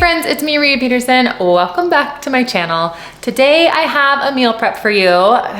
friends, it's me, Rita Peterson. Welcome back to my channel. Today I have a meal prep for you.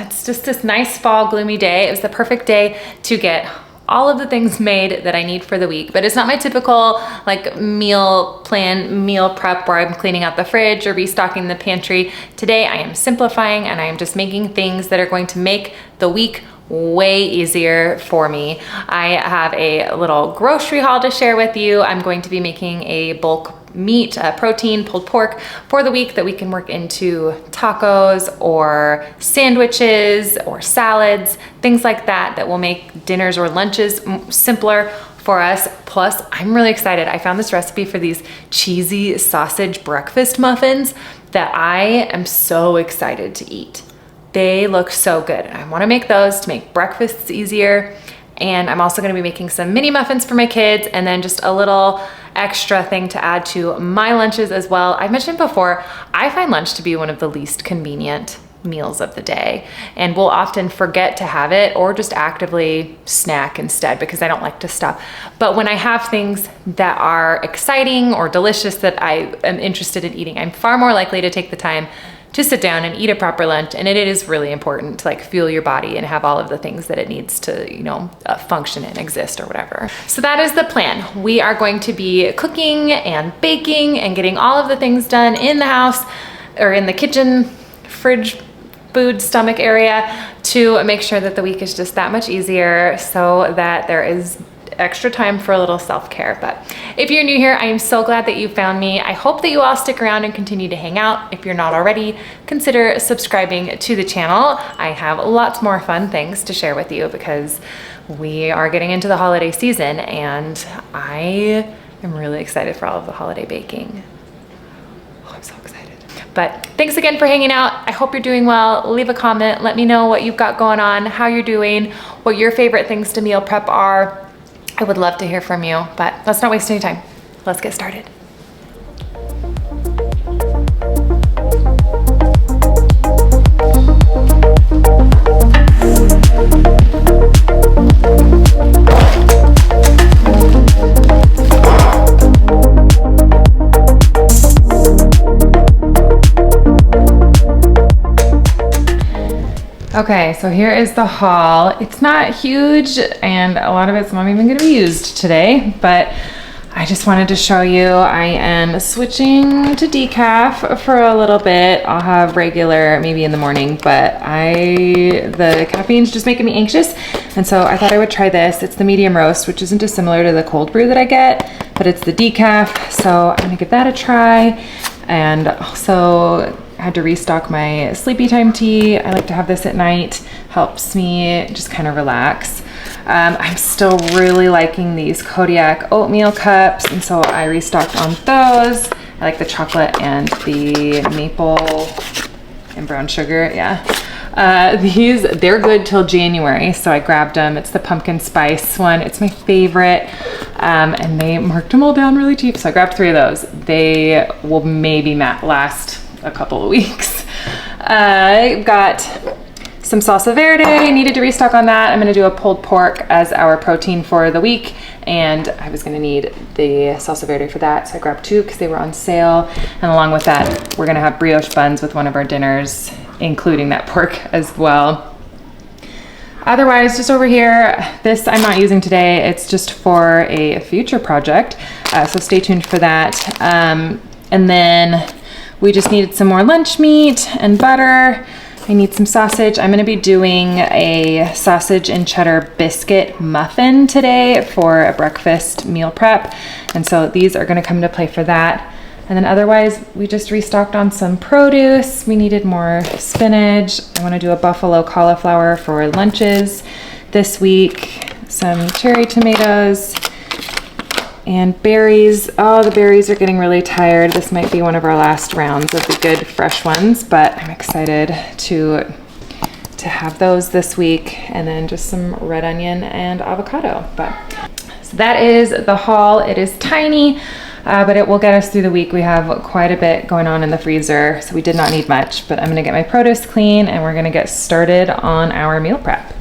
It's just this nice fall gloomy day. It was the perfect day to get all of the things made that I need for the week, but it's not my typical like meal plan, meal prep where I'm cleaning out the fridge or restocking the pantry. Today I am simplifying and I am just making things that are going to make the week way easier for me. I have a little grocery haul to share with you. I'm going to be making a bulk meat, protein, pulled pork for the week that we can work into tacos or sandwiches or salads, things like that, that will make dinners or lunches simpler for us. Plus, I'm really excited. I found this recipe for these cheesy sausage breakfast muffins that I am so excited to eat. They look so good. I want to make those to make breakfasts easier. And I'm also going to be making some mini muffins for my kids and then just a little extra thing to add to my lunches as well. I mentioned before, I find lunch to be one of the least convenient meals of the day, and we'll often forget to have it or just actively snack instead because I don't like to stop. But when I have things that are exciting or delicious that I am interested in eating, I'm far more likely to take the time to sit down and eat a proper lunch. And it is really important to like fuel your body and have all of the things that it needs to, you know, function and exist or whatever. So that is the plan. We are going to be cooking and baking and getting all of the things done in the house or in the kitchen, fridge, food, stomach area to make sure that the week is just that much easier so that there is extra time for a little self-care. But if you're new here, I am so glad that you found me. I hope that you all stick around and continue to hang out. If you're not already, consider subscribing to the channel. I have lots more fun things to share with you because we are getting into the holiday season and I am really excited for all of the holiday baking. Oh, I'm so excited. But thanks again for hanging out. I hope you're doing well. Leave a comment. Let me know what you've got going on, how you're doing, what your favorite things to meal prep are. I would love to hear from you, but let's not waste any time. Let's get started. Okay, so here is the haul. It's not huge and a lot of it's not even gonna be used today, but I just wanted to show you I am switching to decaf for a little bit. I'll have regular maybe in the morning, but the caffeine's just making me anxious. And so I thought I would try this. It's the medium roast, which isn't dissimilar to the cold brew that I get, but it's the decaf. So I'm gonna give that a try. And also I had to restock my sleepy time tea. I like to have this at night. Helps me just kind of relax. I'm still really liking these Kodiak oatmeal cups, and so I restocked on those. I like the chocolate and the maple and brown sugar, yeah. They're good till January, so I grabbed them. It's the pumpkin spice one. It's my favorite, and they marked them all down really cheap, so I grabbed 3 of those. They will maybe last a couple of weeks. I got some salsa verde. I needed to restock on that. I'm gonna do a pulled pork as our protein for the week, and I was gonna need the salsa verde for that, so I grabbed 2 because they were on sale. And along with that, we're gonna have brioche buns with one of our dinners, including that pork as well. Otherwise, just over here, this I'm not using today. It's just for a future project, so stay tuned for that. And then we just needed some more lunch meat and butter. I need some sausage. I'm gonna be doing a sausage and cheddar biscuit muffin today for a breakfast meal prep. And so these are gonna come into play for that. And then otherwise, we just restocked on some produce. We needed more spinach. I wanna do a buffalo cauliflower for lunches this week. Some cherry tomatoes. And berries. Oh, the berries are getting really tired. This might be one of our last rounds of the good fresh ones, but I'm excited to have those this week. And then just some red onion and avocado. So that is the haul. It is tiny, but it will get us through the week. We have quite a bit going on in the freezer, so we did not need much, but I'm gonna get my produce clean and we're gonna get started on our meal prep.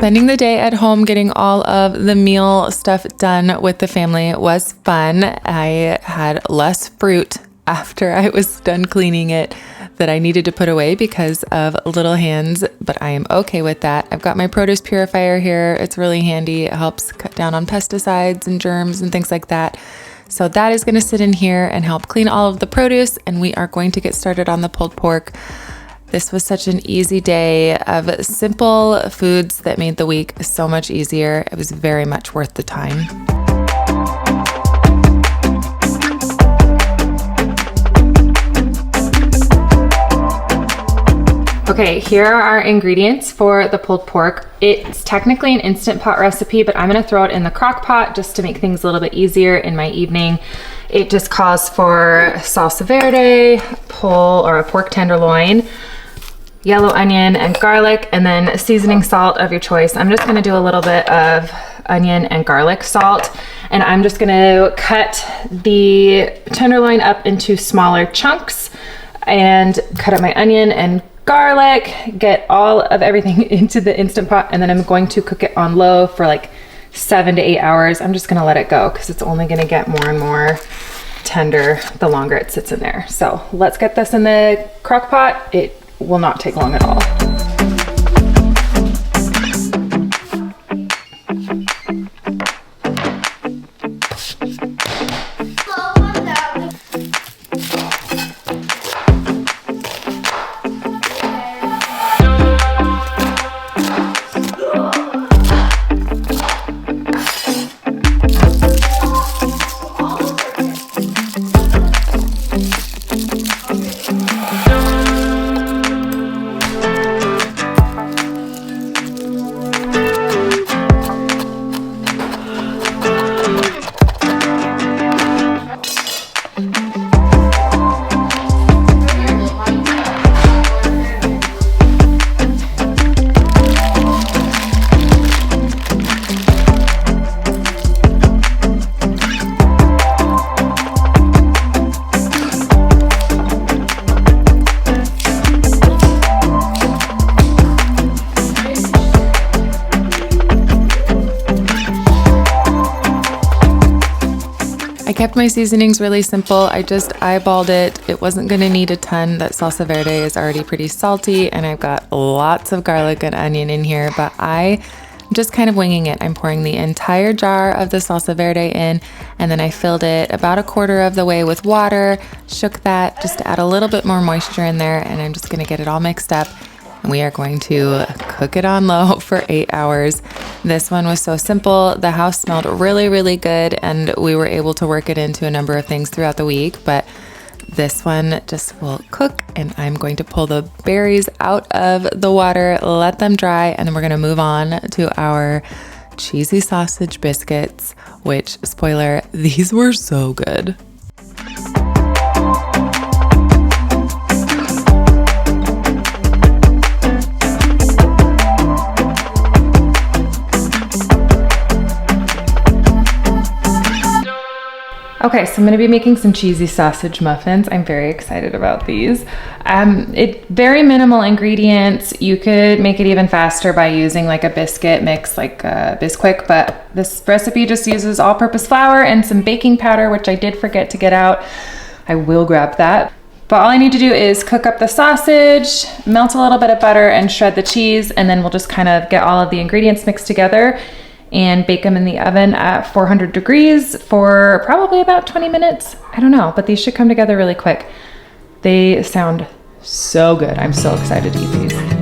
Spending the day at home getting all of the meal stuff done with the family was fun. I had less fruit after I was done cleaning it that I needed to put away because of little hands, but I am okay with that. I've got my produce purifier here. It's really handy. It helps cut down on pesticides and germs and things like that. So that is going to sit in here and help clean all of the produce, and we are going to get started on the pulled pork. This was such an easy day of simple foods that made the week so much easier. It was very much worth the time. Okay, here are our ingredients for the pulled pork. It's technically an Instant Pot recipe, but I'm gonna throw it in the crock pot just to make things a little bit easier in my evening. It just calls for salsa verde, a pork tenderloin, yellow onion and garlic, and then seasoning salt of your choice. I'm just gonna do a little bit of onion and garlic salt, and I'm just gonna cut the tenderloin up into smaller chunks and cut up my onion and garlic, get all of everything into the Instant Pot, and then I'm going to cook it on low for like 7 to 8 hours. I'm just gonna let it go because it's only gonna get more and more tender the longer it sits in there. So let's get this in the crock pot. It will not take long at all. I kept my seasonings really simple. I just eyeballed it. It wasn't gonna need a ton. That salsa verde is already pretty salty, and I've got lots of garlic and onion in here, but I'm just kind of winging it. I'm pouring the entire jar of the salsa verde in, and then I filled it about a quarter of the way with water, shook that just to add a little bit more moisture in there, and I'm just gonna get it all mixed up. And we are going to cook it on low for 8 hours. This one was so simple. The house smelled really, really good, and we were able to work it into a number of things throughout the week, but this one just will cook, and I'm going to pull the berries out of the water, let them dry, and then we're gonna move on to our cheesy sausage biscuits, which, spoiler, these were so good. Okay, so I'm gonna be making some cheesy sausage muffins. I'm very excited about these. Very minimal ingredients. You could make it even faster by using like a biscuit mix, like Bisquick, but this recipe just uses all-purpose flour and some baking powder, which I did forget to get out. I will grab that. But all I need to do is cook up the sausage, melt a little bit of butter, and shred the cheese, and then we'll just kind of get all of the ingredients mixed together and bake them in the oven at 400 degrees for probably about 20 minutes. I don't know, but these should come together really quick. They sound so good. I'm so excited to eat these.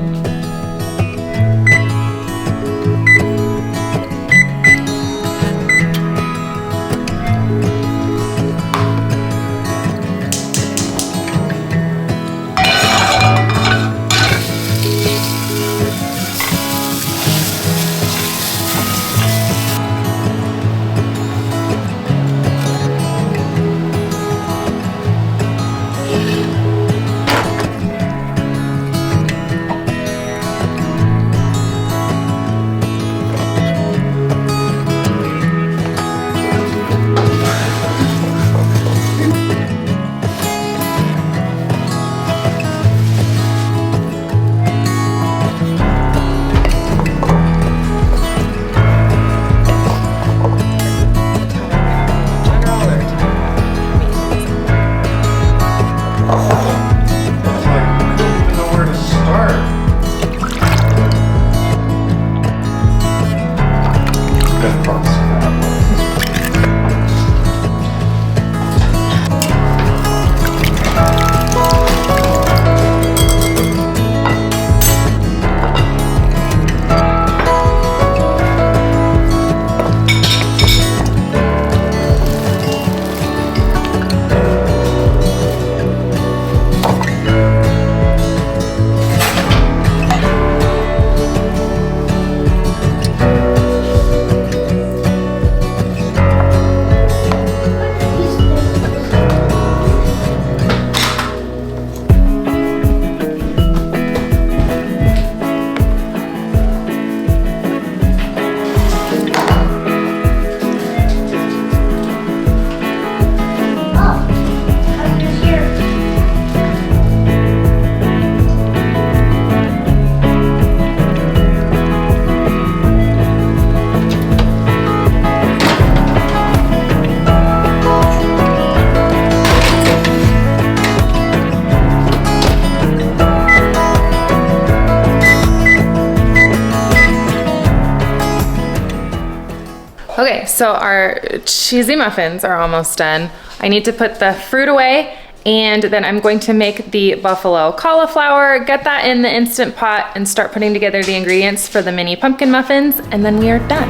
so our cheesy muffins are almost done. I need to put the fruit away, and then I'm going to make the buffalo cauliflower, get that in the Instant Pot, and start putting together the ingredients for the mini pumpkin muffins, and then we are done.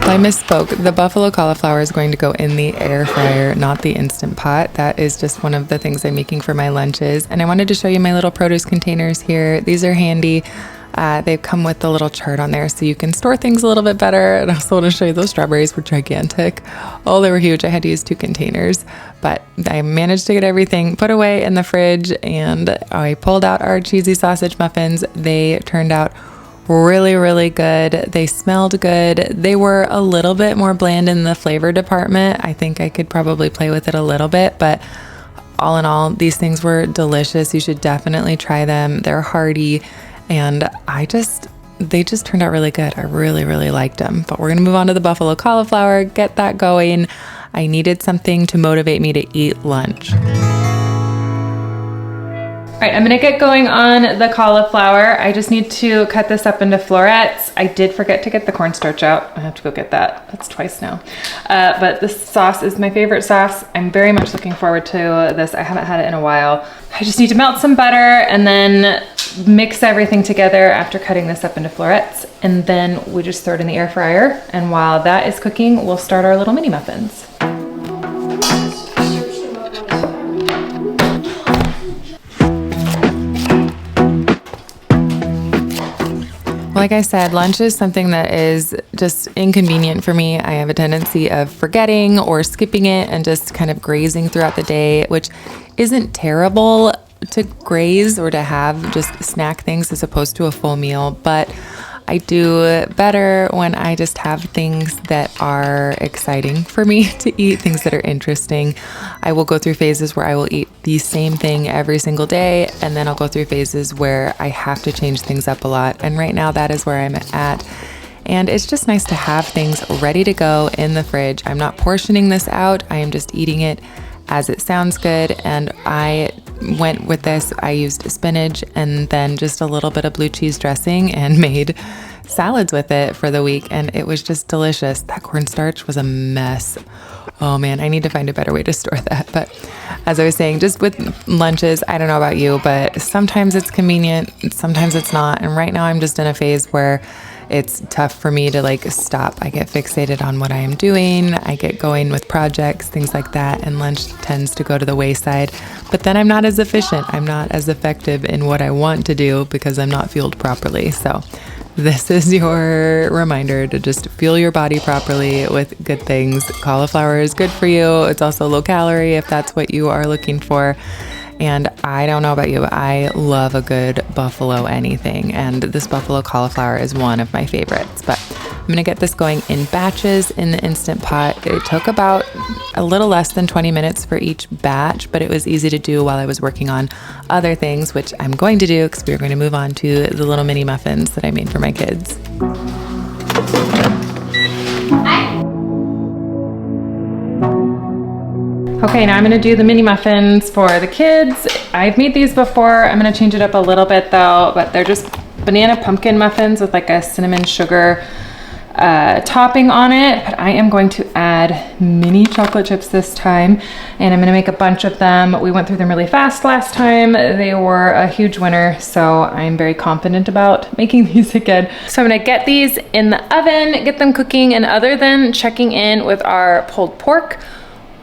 I misspoke. The buffalo cauliflower is going to go in the air fryer, not the Instant Pot. That is just one of the things I'm making for my lunches. And I wanted to show you my little produce containers here. These are handy. They come with the little chart on there so you can store things a little bit better. And I also want to show you those strawberries were gigantic. Oh, they were huge. I had to use 2 containers, but I managed to get everything put away in the fridge, and I pulled out our cheesy sausage muffins. They turned out really, really good. They smelled good. They were a little bit more bland in the flavor department. I think I could probably play with it a little bit, but all in all, these things were delicious. You should definitely try them. They're hearty, and they just turned out really good. I really, really liked them. But we're gonna move on to the buffalo cauliflower, get that going. I needed something to motivate me to eat lunch. All right, I'm gonna get going on the cauliflower. I just need to cut this up into florets. I did forget to get the cornstarch out. I have to go get that. That's twice now. But this sauce is my favorite sauce. I'm very much looking forward to this. I haven't had it in a while. I just need to melt some butter and then mix everything together after cutting this up into florets. And then we just throw it in the air fryer. And while that is cooking, we'll start our little mini muffins. Like I said, lunch is something that is just inconvenient for me. I have a tendency of forgetting or skipping it and just kind of grazing throughout the day, which isn't terrible to graze or to have just snack things as opposed to a full meal, but I do better when I just have things that are exciting for me to eat, things that are interesting. I will go through phases where I will eat the same thing every single day, and then I'll go through phases where I have to change things up a lot. And right now that is where I'm at. And it's just nice to have things ready to go in the fridge. I'm not portioning this out. I am just eating it as it sounds good. And I went with this. I used spinach and then just a little bit of blue cheese dressing and made salads with it for the week. And it was just delicious. That cornstarch was a mess. Oh man, I need to find a better way to store that. But as I was saying, just with lunches, I don't know about you, but sometimes it's convenient, sometimes it's not. And right now I'm just in a phase where it's tough for me to like stop. I get fixated on what I am doing. I get going with projects, things like that, and lunch tends to go to the wayside. But then I'm not as efficient. I'm not as effective in what I want to do because I'm not fueled properly. So this is your reminder to just fuel your body properly with good things. Cauliflower is good for you. It's also low calorie if that's what you are looking for. And I don't know about you, but I love a good buffalo anything. And this buffalo cauliflower is one of my favorites. But I'm gonna get this going in batches in the Instant Pot. It took about a little less than 20 minutes for each batch, but it was easy to do while I was working on other things, which I'm going to do because we're going to move on to the little mini muffins that I made for my kids. Okay, now I'm gonna do the mini muffins for the kids. I've made these before. I'm gonna change it up a little bit though, but they're just banana pumpkin muffins with like a cinnamon sugar topping on it. But I am going to add mini chocolate chips this time, and I'm gonna make a bunch of them. We went through them really fast last time. They were a huge winner, so I'm very confident about making these again. So I'm gonna get these in the oven, get them cooking, and other than checking in with our pulled pork,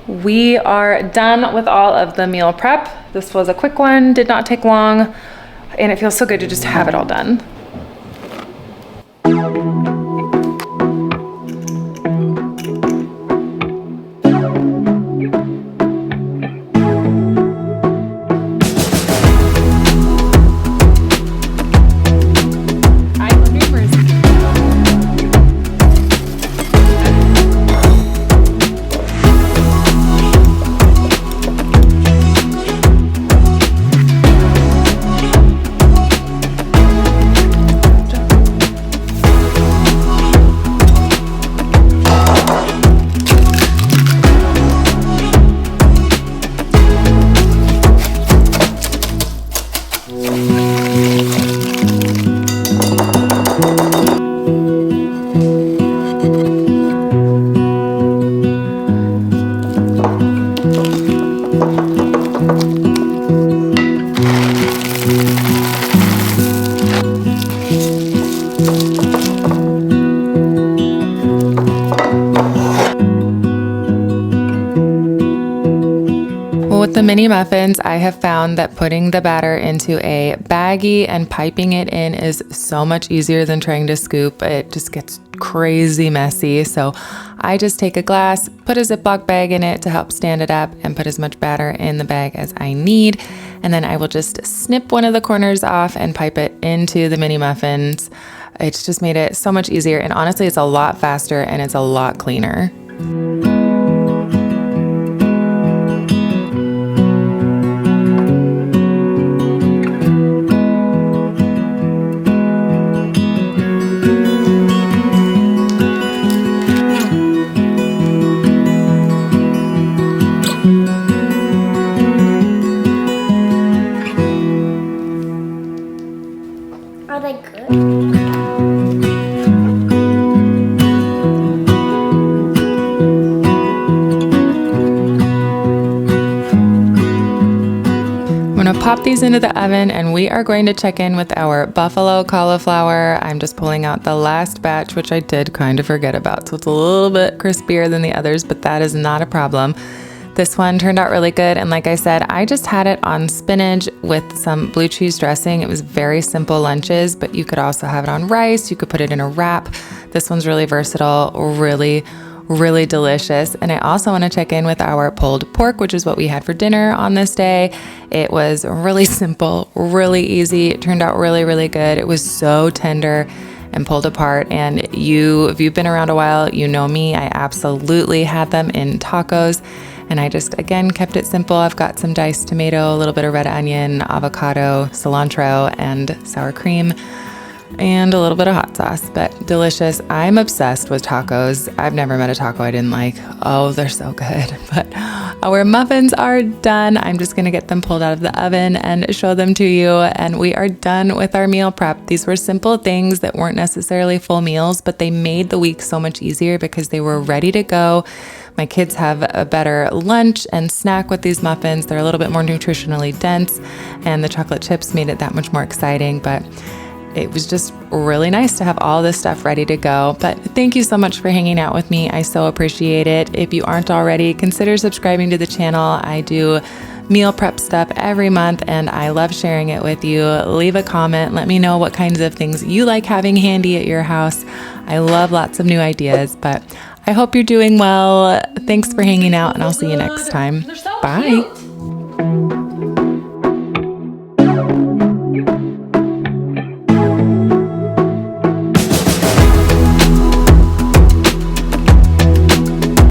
we are done with all of the meal prep. This was a quick one, did not take long, and it feels so good to just have it all done. With the mini muffins, I have found that putting the batter into a baggie and piping it in is so much easier than trying to scoop. It just gets crazy messy. So I just take a glass, put a Ziploc bag in it to help stand it up, and put as much batter in the bag as I need. And then I will just snip one of the corners off and pipe it into the mini muffins. It's just made it so much easier. And honestly, it's a lot faster and it's a lot cleaner. Are they good? I'm gonna pop these into the oven and we are going to check in with our buffalo cauliflower. I'm just pulling out the last batch, which I did kind of forget about. So it's a little bit crispier than the others, but that is not a problem. This one turned out really good. And like I said, I just had it on spinach with some blue cheese dressing. It was very simple lunches, but you could also have it on rice. You could put it in a wrap. This one's really versatile, really delicious. And I also want to check in with our pulled pork, which is what we had for dinner on this day. It was really simple, really easy. It turned out really good. It was so tender and pulled apart. And if you've been around a while, you know me, I absolutely had them in tacos. And I just, again, kept it simple. I've got some diced tomato, a little bit of red onion, avocado, cilantro, and sour cream, and a little bit of hot sauce, but delicious. I'm obsessed with tacos. I've never met a taco I didn't like. Oh, they're so good. But our muffins are done. I'm just gonna get them pulled out of the oven and show them to you. And we are done with our meal prep. These were simple things that weren't necessarily full meals, but they made the week so much easier because they were ready to go. My kids have a better lunch and snack with these muffins. They're a little bit more nutritionally dense, and the chocolate chips made it that much more exciting. But it was just really nice to have all this stuff ready to go. But thank you so much for hanging out with me. I so appreciate it. If you aren't already, consider subscribing to the channel. I do meal prep stuff every month and I love sharing it with you. Leave a comment. Let me know what kinds of things you like having handy at your house. I love lots of new ideas, but I hope you're doing well. Thanks for hanging out and I'll see you next time. Bye.